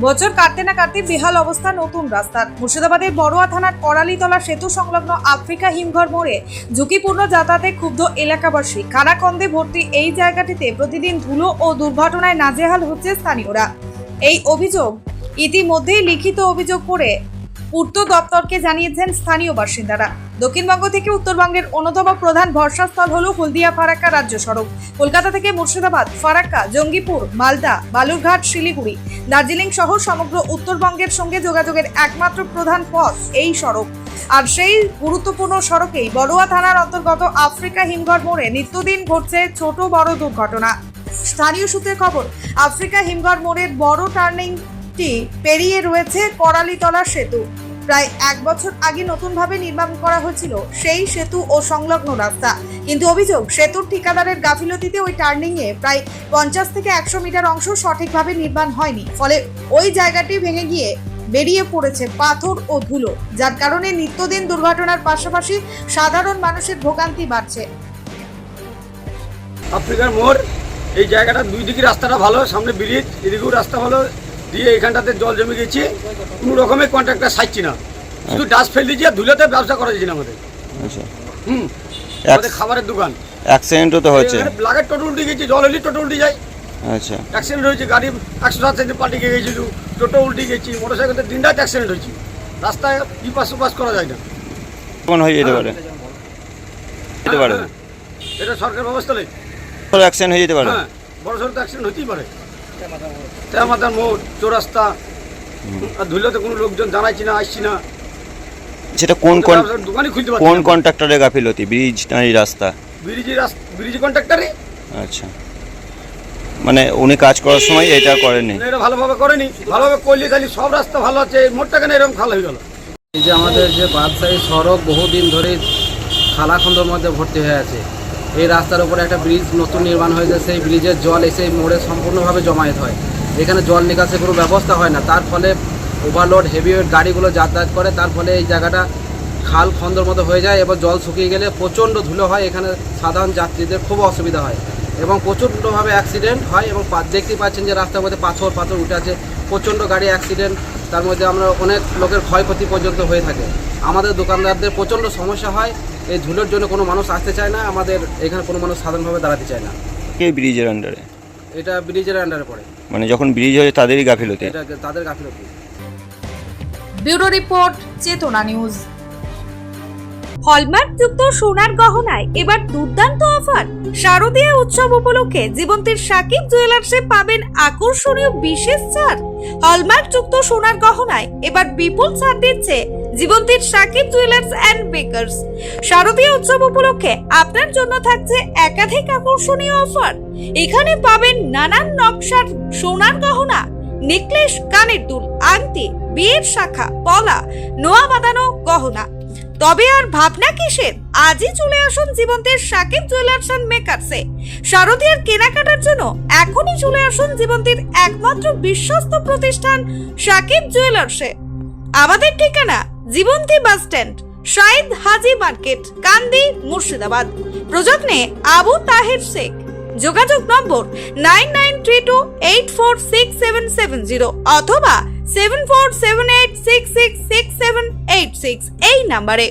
বছর কাটতে না কাটতে বেহাল অবস্থা নতুন রাস্তার। মুর্শিদাবাদের বড়ুয়া থানার করালিতলা সেতু সংলগ্ন আফ্রিকা হিমঘর মোড়ে ঝুঁকিপূর্ণ যাতায়াতে ক্ষুব্ধ এলাকাবাসী। কানাকন্দে ভর্তি এই জায়গাটিতে প্রতিদিন ধুলো ও দুর্ঘটনায় নাজেহাল হচ্ছে স্থানীয়রা। এই অভিযোগ ইতিমধ্যেই লিখিত অভিযোগ করে পূর্ত দপ্তরকে জানিয়েছেন স্থানীয় বাসিন্দারা। দক্ষিণবঙ্গ থেকে উত্তরবঙ্গের অন্যতম প্রধান ভরসাস্থল হলো হলদিয়া ফারাক্কা রাজ্য সড়ক। কলকাতা থেকে মুর্শিদাবাদ, ফারাক্কা, জঙ্গিপুর, মালদা, বালুরঘাট, শিলিগুড়ি, দার্জিলিং সহ সমগ্র উত্তরবঙ্গের সঙ্গে যোগাযোগের একমাত্র প্রধান পথ এই সড়ক। আর সেই গুরুত্বপূর্ণ সড়কেই বড়ুয়া থানার অন্তর্গত আফ্রিকা হিমঘর মোড়ে নিত্যদিন ঘটছে ছোট বড় দুর্ঘটনা। স্থানীয় সূত্রে খবর, আফ্রিকা হিমঘর মোড়ের বড় টার্নিংটি পেরিয়ে রয়েছে করালিতলা সেতু। প্রায় 1 বছর আগে নতুনভাবে নির্মাণ করা হয়েছিল সেই সেতু ও সংলগ্ন রাস্তা, কিন্তু অভিযোগ সেতুর ঠিকাদারের গাফিলতিতে ওই টার্নিংয়ে প্রায় 50 থেকে 100 মিটার অংশ সঠিকভাবে নির্মাণ হয়নি। ফলে ওই জায়গাটি ভেঙে গিয়ে বেরিয়ে পড়েছে পাথর ও ধুলো, যার কারণে নিত্যদিন দুর্ঘটনার পাশাপাশি সাধারণ মানুষের ভোগান্তি বাড়ছে। আফ্রিকার মোড় এই জায়গাটা দুই দিকে রাস্তাটা ভালো, সামনে ব্রিজ, এদিকেও রাস্তা ভালো, দিয়ে এখানটাতে জল জমে গেছে। কোনো রকমের কন্ট্রাক্টর সাইছি না, শুধু ডাস্ট ফেল দিয়েছি, ধুলোতে ব্যবসা করা যাচ্ছে না আমাদের। আচ্ছা, আমাদের খাবারের দোকান। অ্যাক্সিডেন্টও তো হচ্ছে, লাগের টোটো উল্টে গেছে, জল হলে টোটো উল্টে যায়। আচ্ছা, অ্যাক্সিডেন্ট হয়েছে, গাড়ি 107 পাল্টে গেছিল, টোটো উল্টে গেছি, মোটরসাইকেলের দিনটাতে অ্যাক্সিডেন্ট হয়েছে। রাস্তায় বিপাস উপাস করা যায় না, কোন হয়ে যেতে পারে, এটা সরকার ব্যবস্থা নেই। অ্যাক্সিডেন্ট হয়ে যেতে পারে, হ্যাঁ, বড় সড়ক অ্যাক্সিডেন্ট হতেই পারে। তেমাতার মোড়, চৌরাস্তা, আর ধুলোতে কোনো লোকজন জানাইছি না, আসছি না। সেটা দোকানই খুলতে পারছি কোন কন্ট্রাক্টরের গাফিলতি, ব্রিজ না এই রাস্তা? ব্রিজ কন্ট্রাক্টরই। আচ্ছা, মানে উনি কাজ করার সময় এটা করেনি, এটা ভালোভাবে করেনি। ভালোভাবে করলে তাহলে সব রাস্তা ভালো আছে, মোড়টা কেন এরকম খাল হয়ে গেল? এই যে আমাদের যে বাদশাহী সড়ক বহুদিন ধরে খালাখন্দের মধ্যে ভর্তি হয়ে আছে। এই রাস্তার উপরে একটা ব্রিজ নতুন নির্মাণ হয়েছে, সেই ব্রিজের জল এসে মোড়ে সম্পূর্ণভাবে জমায়েত হয়। এখানে জল নিকাশের কোনো ব্যবস্থা হয় না, তার ফলে ওভারলোড হেভিওয়েট গাড়িগুলো যাতায়াত করে, তার ফলে এই জায়গাটা খাল খন্দর মতো হয়ে যায় এবং জল শুকিয়ে গেলে প্রচণ্ড ধুলো হয়। এখানে সাধারণ যাত্রীদের খুব অসুবিধা হয় এবং প্রচণ্ডভাবে অ্যাক্সিডেন্ট হয়। এবং দেখতেই পাচ্ছেন যে রাস্তার মধ্যে পাথর উঠে আছে, প্রচণ্ড গাড়ি অ্যাক্সিডেন্ট, তার মধ্যে আমরা অনেক লোকের ক্ষয়ক্ষতি পর্যন্ত হয়ে থাকে। আমাদের দোকানদারদের প্রচণ্ড সমস্যা হয়, এই ধুলোর জন্য কোনো মানুষ আসতে চায় না, আমাদের এখানে কোনো মানুষ সাধারণভাবে দাঁড়াতে চায় না। কে ব্রিজের আন্ডারে? এটা ব্রিজের আন্ডারে পড়ে, মানে যখন ব্রিজ হয় তাদেরই গাফিলতি, এটা তাদের গাফিলতি। ব্যুরো রিপোর্ট, চেতনা নিউজ। হলমার্ক যুক্ত সোনার গহনায় এবার দুর্দান্ত অফার। শারদীয়া উৎসব উপলক্ষে জীবন্তীর সাকিব জুয়েলার্সে পাবেন আকর্ষণীয় বিশেষ ছাড়। হলমার্ক যুক্ত সোনার গহনায় এবার বিপুল ছাড় দিচ্ছে জীবন্তীর সাকিব জুয়েলার্স এন্ড বেকার্স। শারদীয়া উৎসব উপলক্ষে আপনার জন্য থাকছে একাধিক আকর্ষণীয় অফার। এখানে পাবেন নানান নকশার সোনার গহনা, নেকলেস, কানের দুল, আংটি, বিয়ের শাখা, পলা, নোয়া বাঁধানো গহনা। তবে আর ভাবনা কিসের? আজই চলে আসুন জীবন্তীর সাকিব জুয়েলার্স এন্ড মেকার্সে। শারদীয়ার কেনাকাটার জন্য এখনই চলে আসুন জীবন্তীর একমাত্র বিশ্বস্ত প্রতিষ্ঠান সাকিব জুয়েলার্সে। আমাদের ঠিকানা জীবন্তী বাস স্ট্যান্ড, শাহিদ হাজি মার্কেট, কান্দি, মুর্শিদাবাদ। প্রযত্নে আবু তাহের শেখ। যোগাযোগ নম্বর 9932846770 অথবা 7478666786 এই নাম্বারে।